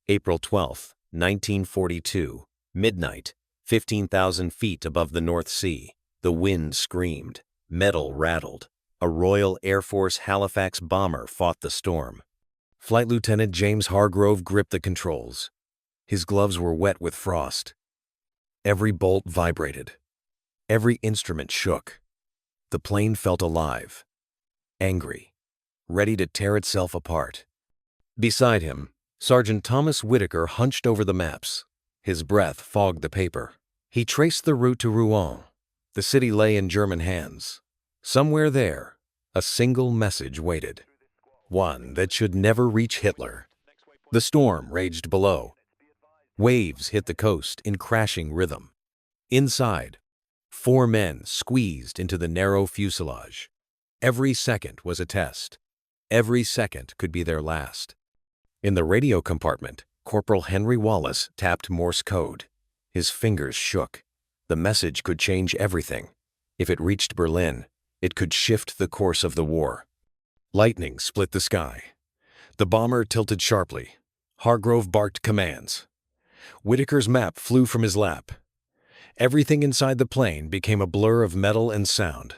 April 12, 1942, midnight, 15,000 feet above the North Sea. The wind screamed, metal rattled. A Royal Air Force Halifax bomber fought the storm. Flight Lieutenant James Hargrove gripped the controls. His gloves were wet with frost. Every bolt vibrated. Every instrument shook. The plane felt alive, angry, ready to tear itself apart. Beside him, Sergeant Thomas Whitaker hunched over the maps. His breath fogged the paper. He traced the route to Rouen. The city lay in German hands. Somewhere there, a single message waited. One that should never reach Hitler. The storm raged below. Waves hit the coast in crashing rhythm. Inside, 4 men squeezed into the narrow fuselage. Every second was a test. Every second could be their last. In the radio compartment, Corporal Henry Wallace tapped Morse code. His fingers shook. The message could change everything. If it reached Berlin, it could shift the course of the war. Lightning split the sky. The bomber tilted sharply. Hargrove barked commands. Whitaker's map flew from his lap. Everything inside the plane became a blur of metal and sound.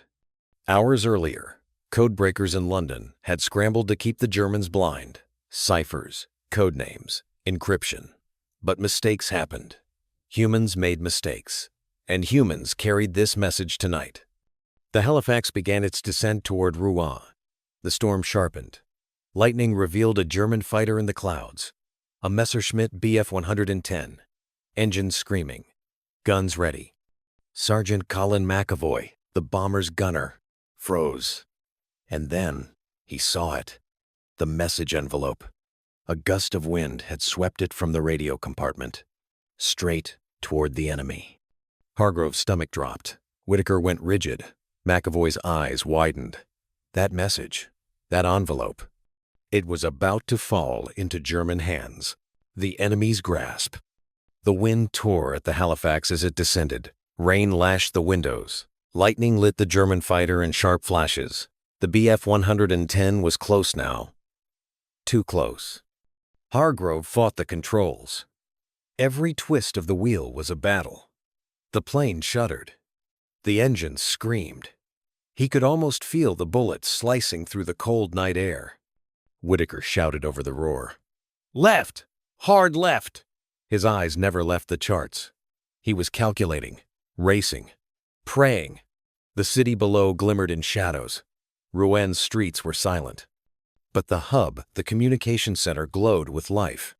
Hours earlier, codebreakers in London had scrambled to keep the Germans blind. Ciphers, code names, encryption. But mistakes happened. Humans made mistakes. And humans carried this message tonight. The Halifax began its descent toward Rouen. The storm sharpened. Lightning revealed a German fighter in the clouds. A Messerschmitt Bf-110. Engines screaming. Guns ready. Sergeant Colin McAvoy, the bomber's gunner, froze. And then he saw it. The message envelope. A gust of wind had swept it from the radio compartment, straight toward the enemy. Hargrove's stomach dropped. Whitaker went rigid. McAvoy's eyes widened. That message, that envelope, it was about to fall into German hands. The enemy's grasp. The wind tore at the Halifax as it descended. Rain lashed the windows. Lightning lit the German fighter in sharp flashes. The Bf-110 was close now. Too close. Hargrove fought the controls. Every twist of the wheel was a battle. The plane shuddered. The engines screamed. He could almost feel the bullets slicing through the cold night air. Whitaker shouted over the roar. "Left! Hard left!" His eyes never left the charts. He was calculating, racing, praying. The city below glimmered in shadows. Rouen's streets were silent. But the hub, the communication center, glowed with life.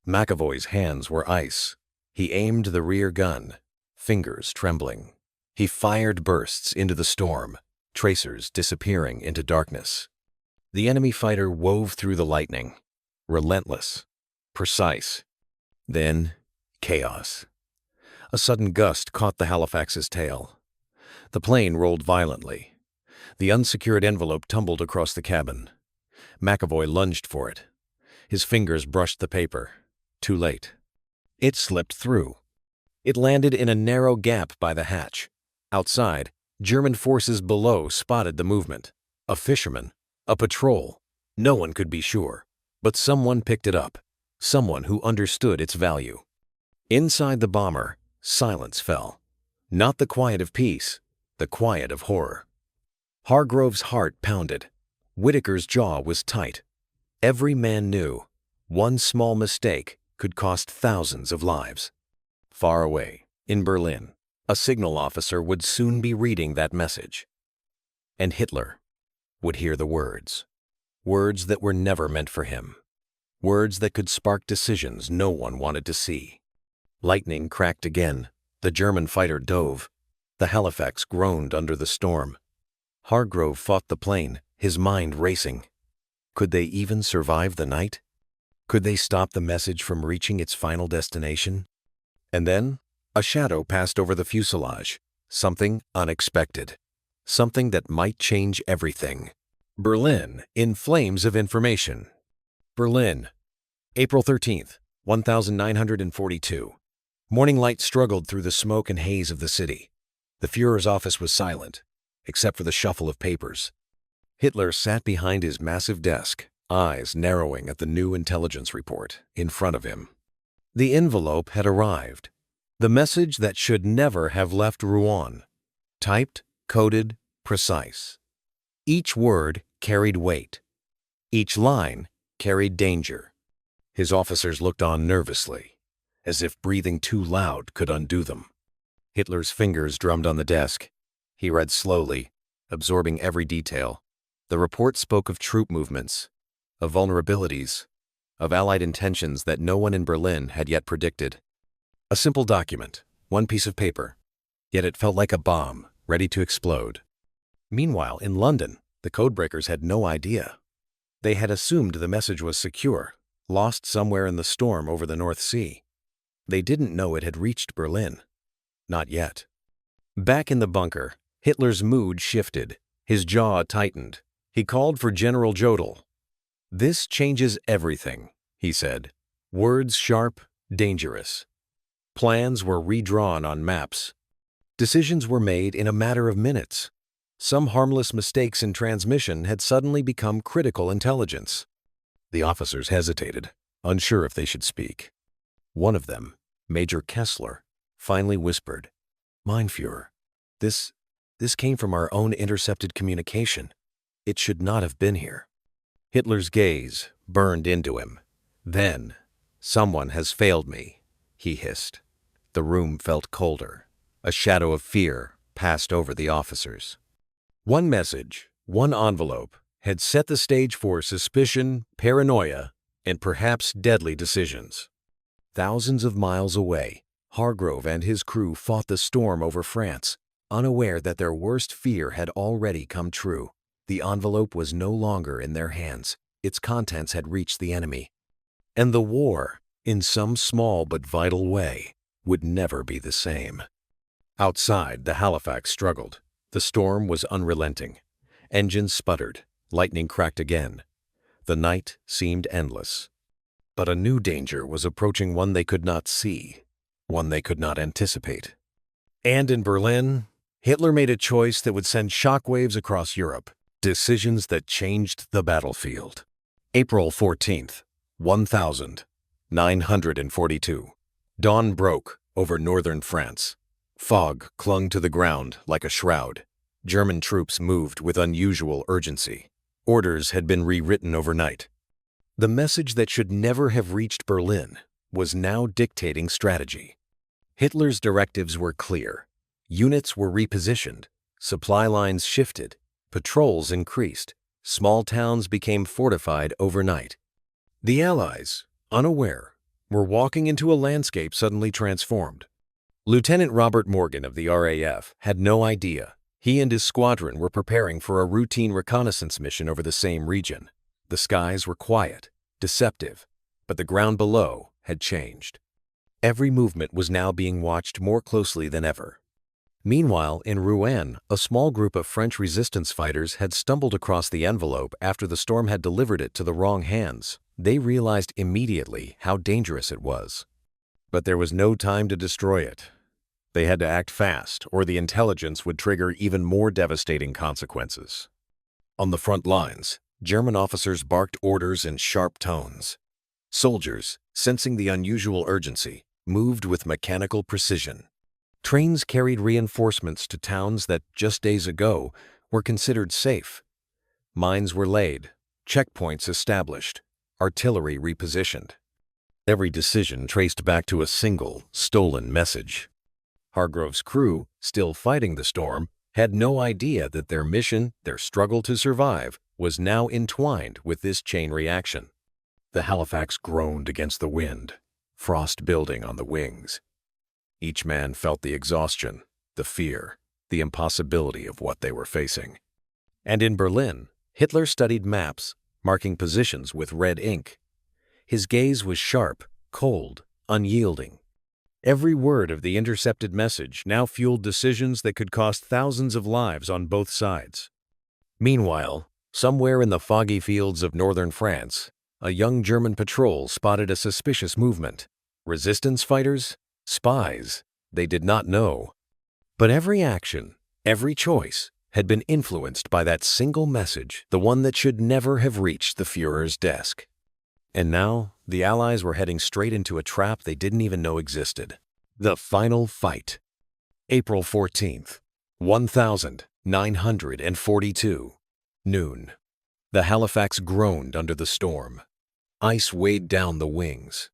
McAvoy's hands were ice. He aimed the rear gun, fingers trembling. He fired bursts into the storm, tracers disappearing into darkness. The enemy fighter wove through the lightning, relentless, precise. Then, chaos. A sudden gust caught the Halifax's tail. The plane rolled violently. The unsecured envelope tumbled across the cabin. McAvoy lunged for it. His fingers brushed the paper. Too late. It slipped through. It landed in a narrow gap by the hatch. Outside, German forces below spotted the movement. A fisherman, a patrol. No one could be sure, but someone picked it up. Someone who understood its value. Inside the bomber, silence fell. Not the quiet of peace, the quiet of horror. Hargrove's heart pounded. Whitaker's jaw was tight. Every man knew one small mistake could cost thousands of lives. Far away, in Berlin, a signal officer would soon be reading that message. And Hitler would hear the words. Words that were never meant for him. Words that could spark decisions no one wanted to see. Lightning cracked again. The German fighter dove. The Halifax groaned under the storm. Hargrove fought the plane, his mind racing. Could they even survive the night? Could they stop the message from reaching its final destination? And then, a shadow passed over the fuselage. Something unexpected. Something that might change everything. Berlin in flames of information. Berlin, April 13th, 1942. Morning light struggled through the smoke and haze of the city. The Führer's office was silent, except for the shuffle of papers. Hitler sat behind his massive desk, eyes narrowing at the new intelligence report in front of him. The envelope had arrived. The message that should never have left Rouen. Typed, coded, precise. Each word carried weight. Each line carried danger. His officers looked on nervously, as if breathing too loud could undo them. Hitler's fingers drummed on the desk. He read slowly, absorbing every detail. The report spoke of troop movements, of vulnerabilities, of Allied intentions that no one in Berlin had yet predicted. A simple document, one piece of paper, yet it felt like a bomb, ready to explode. Meanwhile, in London, the codebreakers had no idea. They had assumed the message was secure, lost somewhere in the storm over the North Sea. They didn't know it had reached Berlin. Not yet. Back in the bunker, Hitler's mood shifted. His jaw tightened. He called for General Jodl. "This changes everything," he said. Words sharp, dangerous. Plans were redrawn on maps. Decisions were made in a matter of minutes. Some harmless mistakes in transmission had suddenly become critical intelligence. The officers hesitated, unsure if they should speak. One of them, Major Kessler, finally whispered, "Mein Führer, this came from our own intercepted communication. It should not have been here." Hitler's gaze burned into him. Then, "Someone has failed me," he hissed. The room felt colder. A shadow of fear passed over the officers. One message, one envelope, had set the stage for suspicion, paranoia, and perhaps deadly decisions. Thousands of miles away, Hargrove and his crew fought the storm over France, unaware that their worst fear had already come true. The envelope was no longer in their hands. Its contents had reached the enemy. And the war, in some small but vital way, would never be the same. Outside, the Halifax struggled. The storm was unrelenting. Engines sputtered. Lightning cracked again. The night seemed endless. But a new danger was approaching, one they could not see, one they could not anticipate. And in Berlin, Hitler made a choice that would send shockwaves across Europe. Decisions that changed the battlefield. April 14th, 1942. Dawn broke over northern France. Fog clung to the ground like a shroud. German troops moved with unusual urgency. Orders had been rewritten overnight. The message that should never have reached Berlin was now dictating strategy. Hitler's directives were clear. Units were repositioned. Supply lines shifted. Patrols increased. Small towns became fortified overnight. The Allies, unaware, were walking into a landscape suddenly transformed. Lieutenant Robert Morgan of the RAF had no idea. He and his squadron were preparing for a routine reconnaissance mission over the same region. The skies were quiet, deceptive, but the ground below had changed. Every movement was now being watched more closely than ever. Meanwhile, in Rouen, a small group of French resistance fighters had stumbled across the envelope after the storm had delivered it to the wrong hands. They realized immediately how dangerous it was. But there was no time to destroy it. They had to act fast, or the intelligence would trigger even more devastating consequences. On the front lines, German officers barked orders in sharp tones. Soldiers, sensing the unusual urgency, moved with mechanical precision. Trains carried reinforcements to towns that, just days ago, were considered safe. Mines were laid, checkpoints established, artillery repositioned. Every decision traced back to a single, stolen message. Hargrove's crew, still fighting the storm, had no idea that their mission, their struggle to survive, was now entwined with this chain reaction. The Halifax groaned against the wind, frost building on the wings. Each man felt the exhaustion, the fear, the impossibility of what they were facing. And in Berlin, Hitler studied maps, marking positions with red ink. His gaze was sharp, cold, unyielding. Every word of the intercepted message now fueled decisions that could cost thousands of lives on both sides. Meanwhile, somewhere in the foggy fields of northern France, a young German patrol spotted a suspicious movement. Resistance fighters? Spies? They did not know. But every action, every choice, had been influenced by that single message, the one that should never have reached the Führer's desk. And now, the Allies were heading straight into a trap they didn't even know existed. The final fight. April 14th, 1942, noon. The Halifax groaned under the storm. Ice weighed down the wings.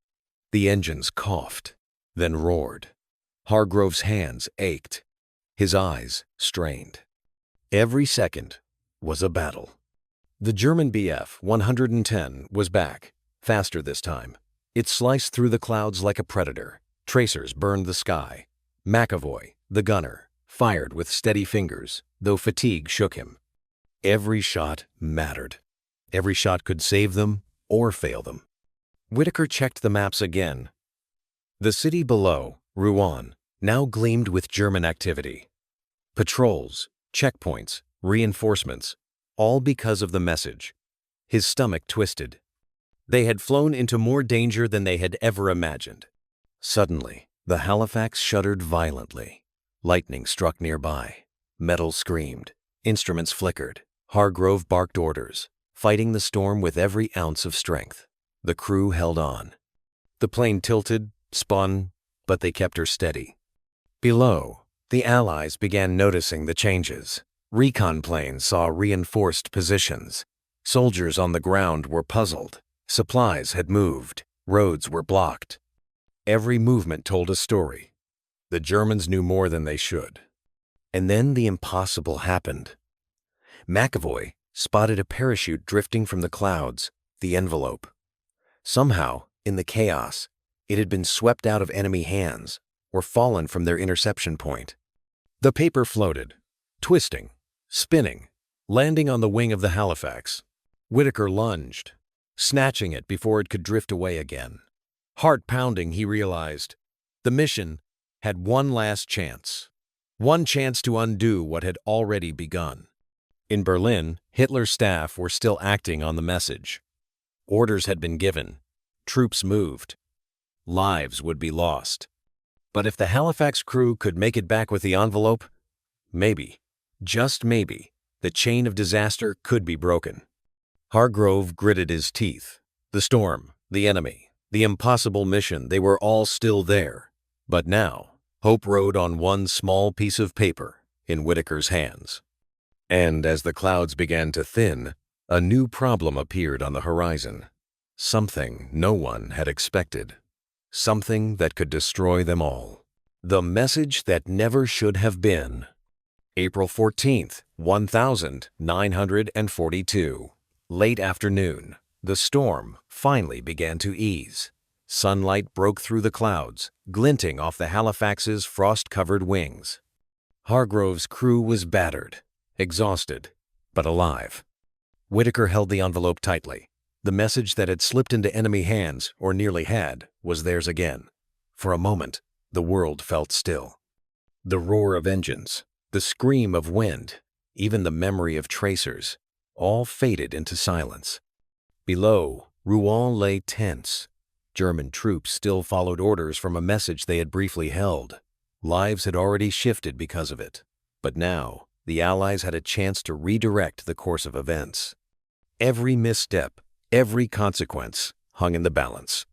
The engines coughed, then roared. Hargrove's hands ached. His eyes strained. Every second was a battle. The German Bf 110 was back, faster this time. It sliced through the clouds like a predator. Tracers burned the sky. McAvoy, the gunner, fired with steady fingers, though fatigue shook him. Every shot mattered. Every shot could save them or fail them. Whitaker checked the maps again. The city below, Rouen, now gleamed with German activity. Patrols, checkpoints, reinforcements, all because of the message. His stomach twisted. They had flown into more danger than they had ever imagined. Suddenly, the Halifax shuddered violently. Lightning struck nearby. Metal screamed. Instruments flickered. Hargrove barked orders, fighting the storm with every ounce of strength. The crew held on. The plane tilted, spun, but they kept her steady. Below, the Allies began noticing the changes. Recon planes saw reinforced positions. Soldiers on the ground were puzzled. Supplies had moved. Roads were blocked. Every movement told a story. The Germans knew more than they should. And then the impossible happened. McAvoy spotted a parachute drifting from the clouds, the envelope. Somehow, in the chaos, it had been swept out of enemy hands or fallen from their interception point. The paper floated, twisting, spinning, landing on the wing of the Halifax. Whitaker lunged, snatching it before it could drift away again. Heart pounding, he realized the mission had one last chance. One chance to undo what had already begun. In Berlin, Hitler's staff were still acting on the message. Orders had been given. Troops moved. Lives would be lost. But if the Halifax crew could make it back with the envelope, maybe, just maybe, the chain of disaster could be broken. Hargrove gritted his teeth. The storm, the enemy, the impossible mission, they were all still there. But now, hope rode on one small piece of paper in Whitaker's hands. And as the clouds began to thin, a new problem appeared on the horizon. Something no one had expected. Something that could destroy them all. The message that never should have been. April 14th, 1942. Late afternoon. The storm finally began to ease. Sunlight broke through the clouds, glinting off the Halifax's frost-covered wings. Hargrove's crew was battered, exhausted, but alive. Whitaker held the envelope tightly. The message that had slipped into enemy hands, or nearly had, was theirs again. For a moment, the world felt still. The roar of engines, the scream of wind, even the memory of tracers, all faded into silence. Below, Rouen lay tense. German troops still followed orders from a message they had briefly held. Lives had already shifted because of it. But now, the Allies had a chance to redirect the course of events. Every misstep, every consequence, hung in the balance.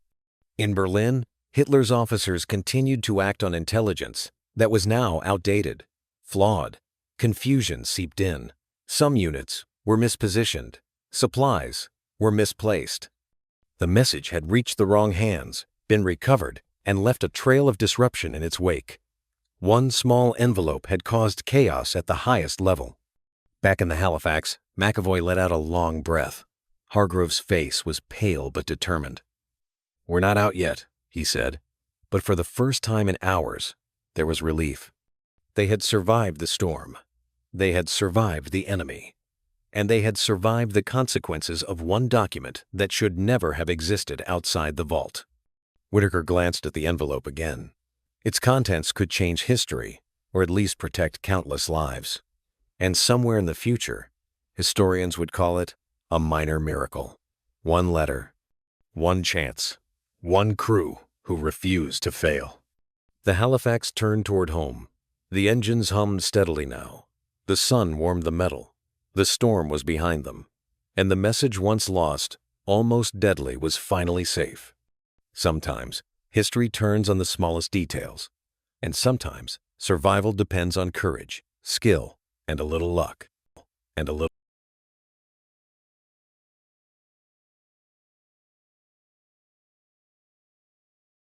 In Berlin, Hitler's officers continued to act on intelligence that was now outdated, flawed. Confusion seeped in. Some units were mispositioned. Supplies were misplaced. The message had reached the wrong hands, been recovered, and left a trail of disruption in its wake. One small envelope had caused chaos at the highest level. Back in the Halifax, McAvoy let out a long breath. Hargrove's face was pale but determined. "We're not out yet," he said. But for the first time in hours, there was relief. They had survived the storm. They had survived the enemy. And they had survived the consequences of one document that should never have existed outside the vault. Whitaker glanced at the envelope again. Its contents could change history, or at least protect countless lives. And somewhere in the future, historians would call it a minor miracle. One letter, one chance, one crew who refused to fail. The Halifax turned toward home. The engines hummed steadily now. The sun warmed the metal. The storm was behind them. And the message once lost, almost deadly, was finally safe. Sometimes, history turns on the smallest details. And sometimes, survival depends on courage, skill, and a little luck. And a little